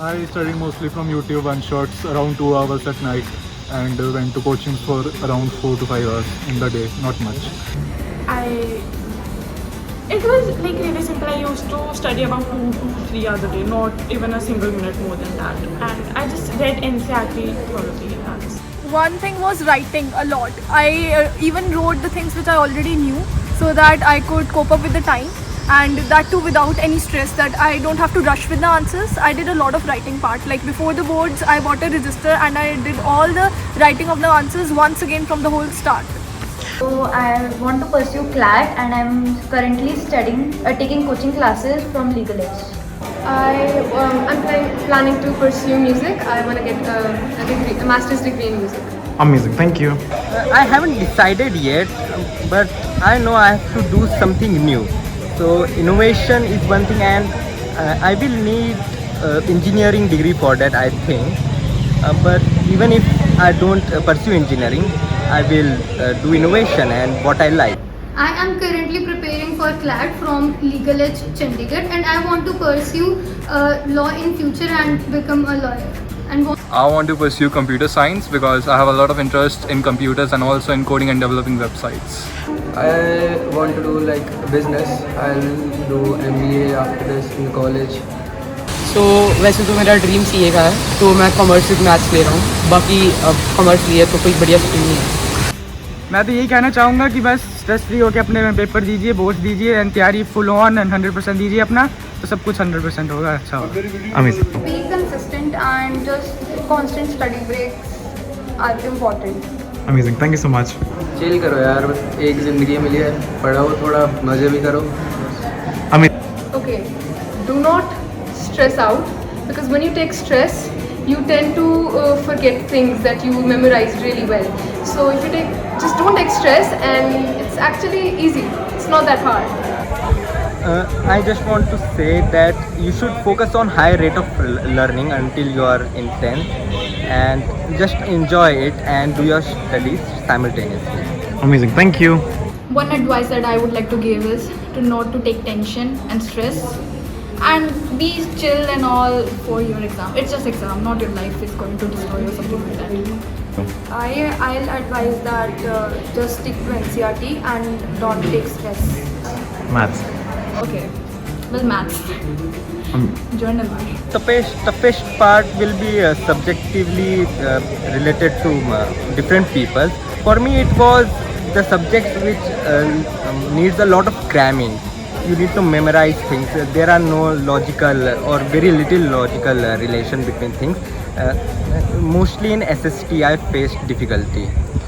I studied mostly from YouTube one shots around 2 hours at night and went to coachings for around 4 to 5 hours in the day, not much. I It was like really simple. I used to study about 2 to 3 hours a day, not even a single minute more than that. And I just read NCERT thoroughly. That's One thing was writing a lot. I even wrote the things which I already knew so that I could cope up with the time, and that too without any stress, that I don't have to rush with the answers. I did a lot of writing part. Like before the boards, I bought a register and I did all the writing of the answers once again from the whole start. So I want to pursue CLAT and I'm currently taking coaching classes from Legal Edge. I'm planning to pursue music. I want to get a master's degree in music. Amazing, thank you. I haven't decided yet, but I know I have to do something new. So innovation is one thing, and I will need engineering degree for that, I think. But even if I don't pursue engineering, I will do innovation and what I like. I am currently preparing for CLAT from Legal Edge Chandigarh, and I want to pursue law in future and become a lawyer. I want to pursue computer science because I have a lot of interest in computers and also in coding and developing websites. I want to do like business. I'll do MBA after this in college. So वैसे तो मेरा dream CA का है, तो मैं commerce with maths ले रहा हूँ. बाकी अब कॉमर्स लिए तो कोई बढ़िया स्ट्रीम नहीं है. मैं तो यही कहना चाहूँगा कि बस स्ट्रेस फ्री होकर अपने पेपर दीजिए, बोर्ड्स दीजिए एंड तैयारी फुल ऑन एंड 100% दीजिए अपना, तो सब कुछ 100% होगा, अच्छा होगा. Amazing. Be consistent and just constant study breaks are important. Amazing, thank you so much. Chill करो यार, बस एक ज़िंदगी मिली है, पढ़ो थोड़ा, मज़े भी करो. Okay, do not stress out, because when you take stress, you tend to forget things that you memorized really well. So if you just don't take stress, and it's actually easy. It's not that hard. I just want to say that you should focus on high rate of learning until you are in 10th, and just enjoy it and do your studies simultaneously. Amazing, thank you. one advice that I would like to give is to not to take tension and stress, and be chill and all for your exam. It's just exam, not your life is going to destroy or something like that. I'll advise that just stick to NCERT and don't take stress. Maths. Okay, well, maths. Journal math. Toughest part will be subjectively related to different people. For me, it was the subjects which needs a lot of cramming. You need to memorize things. There are no logical or very little logical relation between things. Mostly in SST, I faced difficulty.